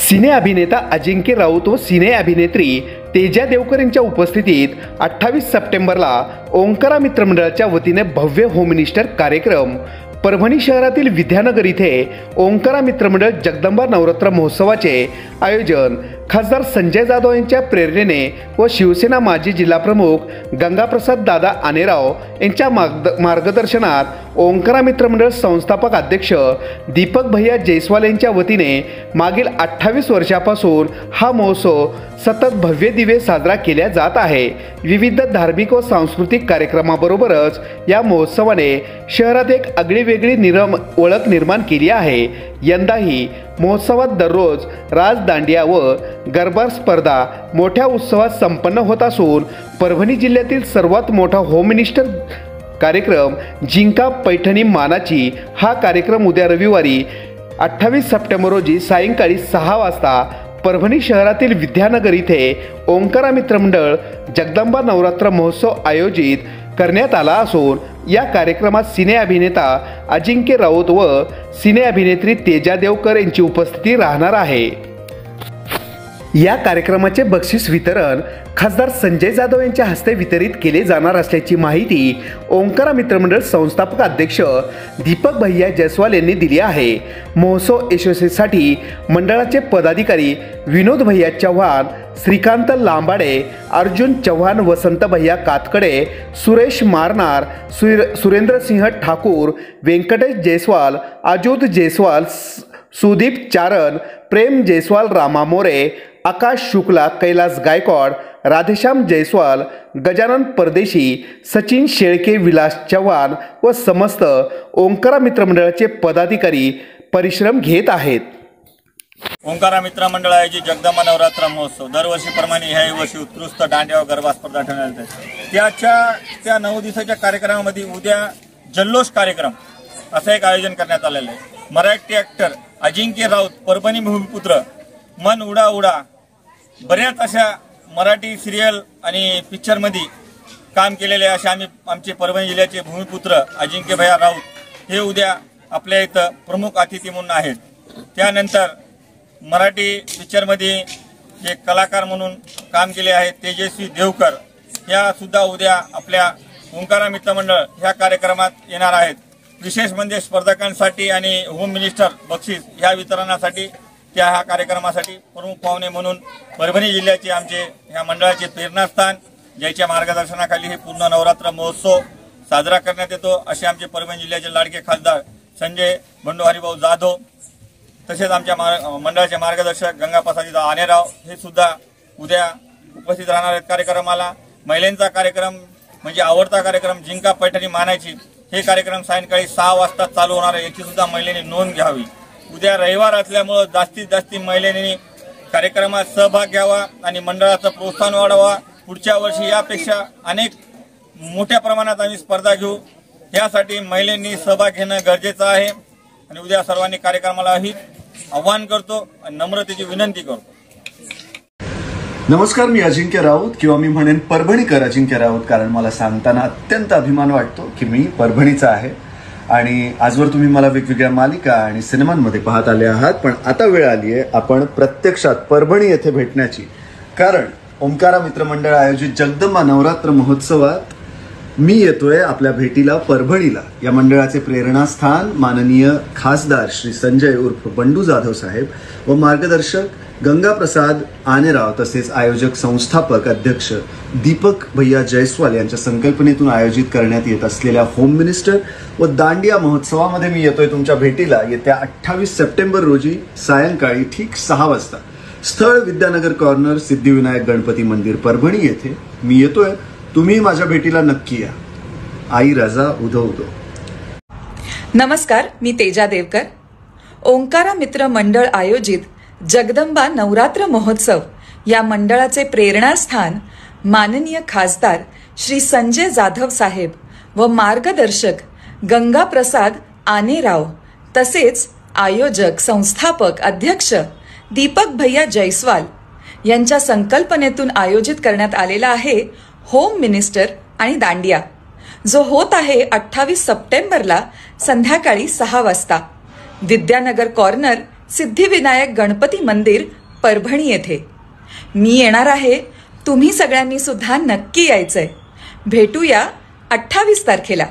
सिने अभिनेता अजिंक्य राऊत व सिने अभिनेत्री तेजा देवकर यांच्या उपस्थितीत 28 सप्टेंबरला ओंकारा मित्रमंडळाच्या वतीने भव्य होम मिनिस्टर कार्यक्रम परभणी शहरातील विद्यानगर इथे ओंकारा मित्रमंडळ जगदंबा नवरात्र महोत्सवाचे आयोजन खासदार संजय जाधव यांच्या प्रेरणेने व शिवसेना माजी जिल्हाप्रमुख गंगाप्रसाद दादा आनेराव यांच्या मार्गदर्शनात ओंकारा मित्रमंडळ संस्थापक अध्यक्ष दीपक भैया जयस्वाल यांच्या वतीने मागील 28 वर्षापासून हा महोत्सव सतत भव्य दिवे साजरा केला जात आहे। विविध धार्मिक व सांस्कृतिक कार्यक्रमाबरोबरच या महोत्सवाने शहरात एक आगळीवेगळी ओळख निर्माण केली आहे। यंदाही महोत्सवात दररोज राज दांडिया व गरबा स्पर्धा मोठ्या उत्सवात संपन्न होत असून परभणी जिल्ह्यातील सर्वात मोठा होम मिनिस्टर कार्यक्रम जिंका पैठणी मानाची हा कार्यक्रम उद्या रविवारी 28 सप्टेंबर रोजी सायंकाळी 6 वाजता परभणी शहरातील विद्यानगर इथे ओंकारा मित्रमंडळ जगदंबा नवरात्र महोत्सव आयोजित करण्यात आला असून या कार्यक्रमात सिने अभिनेता अजिंक्य राऊत व सिने अभिनेत्री तेजा देवकर यांची उपस्थिती राहणार आहे। या कार्यक्रमाचे बक्षीस वितरण खासदार संजय जाधव यांच्या हस्ते वितरित केले जाणार असल्याची माहिती ओंकारा मित्रमंडळ संस्थापक अध्यक्ष दीपक भैया जयस्वाल यांनी दिली आहे। महोत्सव यशस्वीसाठी मंडळाचे पदाधिकारी विनोद भैया चव्हाण, श्रीकांत लांबाडे, अर्जुन चव्हाण, वसंत भैया कातकडे, सुरेश मारनार, सुरेंद्रसिंह ठाकूर, व्यंकटेश जयस्वाल, अजोत जयस्वाल, सुदीप चारण, प्रेम जयस्वाल, रामा मोरे, आकाश शुक्ला, कैलास गायकवाड, राधेश्याम जयस्वाल, गजानन परदेशी, सचिन शेळके, विलास चव्हाण व समस्त ओंकारा मित्रमंडळाचे पदाधिकारी परिश्रम घेत आहेत। ओंकारा मित्रमंडळ आयोजित जगदंबा नवरात्र महोत्सव दरवर्षीप्रमाणे ह्याही वर्षी उत्कृष्ट दांडिया व गरबा स्पर्धा ठेवण्यात आली। त्या 9 दिवसाच्या कार्यक्रमामध्ये उद्या जल्लोष कार्यक्रम असं एक आयोजन करण्यात आलेलं आहे। मराठी ॲक्टर अजिंक्य राऊत, परभणी भूमिपुत्र, मन उडा उडा, बऱ्याच अशा मराठी सिरियल आणि पिक्चरमध्ये काम केलेले असे आमचे परभणी जिल्ह्याचे भूमिपुत्र अजिंक्य भैया राऊत हे उद्या आपल्या इथं प्रमुख अतिथी म्हणून आहेत। त्यानंतर मराठी पिक्चरमध्ये जे कलाकार म्हणून काम केले आहेत तेजस्वी देवकर ह्या सुद्धा उद्या आपल्या ओंकारा मित्रमंडळ ह्या कार्यक्रमात येणार आहेत। विशेष म्हणजे स्पर्धकांसाठी आणि होम मिनिस्टर बक्षीस ह्या वितरणासाठी ह्या कार्यक्रमासाठी प्रमुख पाहुणे म्हणून परभणी जिल्ह्याचे आमचे ह्या मंडळाचे प्रेरणास्थान ज्याच्या मार्गदर्शनाखाली हे पूर्ण नवरात्र महोत्सव साजरा करण्यात येतो असे आमचे परभणी जिल्ह्याचे लाडके खासदार संजय बंडू हरिभाऊ जाधव तसेच आमच्या मंडळाचे मार्गदर्शक गंगाप्रसाद आनेराव हे सुद्धा उद्या उपस्थित राहणार आहेत। कार्यक्रमाला महिलांचा कार्यक्रम म्हणजे आवडता कार्यक्रम जिंका पैठणी मानाची हे कार्यक्रम सायंकाळी 6 वाजता चालू होणार आहे, याची सुद्धा महिलांनी नोंद घ्यावी। उद्या रविवार असल्यामुळे जास्तीत जास्त महिलांनी कार्यक्रमात सहभाग घ्यावा आणि मंडळाचं प्रोत्साहन वाढवा। पुढच्या वर्षी यापेक्षा अनेक मोठ्या प्रमाणात आम्ही स्पर्धा घेऊ, यासाठी महिलांनी सहभाग घेणं गरजेचं आहे आणि उद्या सर्वांनी कार्यक्रमाला ही आव्हान करतो आणि नम्रतेची विनंती करतो। नमस्कार, मी अजिंक्य राऊत किंवा मी म्हणेन परभणीकर अजिंक्य राऊत, कारण मला सांगताना अत्यंत अभिमान वाटतो की मी परभणीचा आहे आणि आजवर तुम्ही मला वेगवेगळ्या मालिका आणि सिनेमांमध्ये पाहत आले आहात, पण आता वेळ आली आहे आपण प्रत्यक्षात परभणी येथे भेटण्याची। कारण ओंकारा मित्रमंडळ आयोजित जगदंबा नवरात्र महोत्सवात मी येतोय आपल्या भेटीला परभणीला। या मंडळाचे प्रेरणास्थान माननीय खासदार श्री संजय उर्फ बंडू जाधव साहेब व मार्गदर्शक गंगाप्रसाद आनेराव तसेच आयोजक संस्थापक अध्यक्ष दीपक भैया जयस्वाल यांच्या संकल्पनेतून आयोजित करण्यात येत असलेल्या होम मिनिस्टर व दांडिया महोत्सवामध्ये मी येतोय तुमच्या भेटीला येत्या 28 सप्टेंबर रोजी सायंकाळी ठीक 6 वाजता। स्थळ विद्यानगर कॉर्नर, सिद्धिविनायक गणपती मंदिर, परभणी येथे मी येतोय। तुम्ही माझ्या भेटीला नक्की या। आई राजा उधो उधो। नमस्कार, मी तेजा देवकर। ओंकारा मित्र मंडळ आयोजित जगदंबा नवरात्र महोत्सव या मंडळाचे प्रेरणास्थान माननीय खासदार श्री संजय जाधव साहेब व मार्गदर्शक गंगाप्रसाद आनेराव तसेच आयोजक संस्थापक अध्यक्ष दीपक भैया जयस्वाल यांच्या संकल्पनेतून आयोजित करण्यात आलेला आहे होम मिनिस्टर आणि दांडिया, जो होत आहे 28 सप्टेंबरला संध्याकाळी 6 वाजता। विद्यानगर कॉर्नर सिद्धिविनायक गणपती मंदिर परभणी येथे. मी येणार आहे, तुम्ही सगळ्यांनी सुद्धा नक्की यायचंय. भेटूया 28 तारखेला.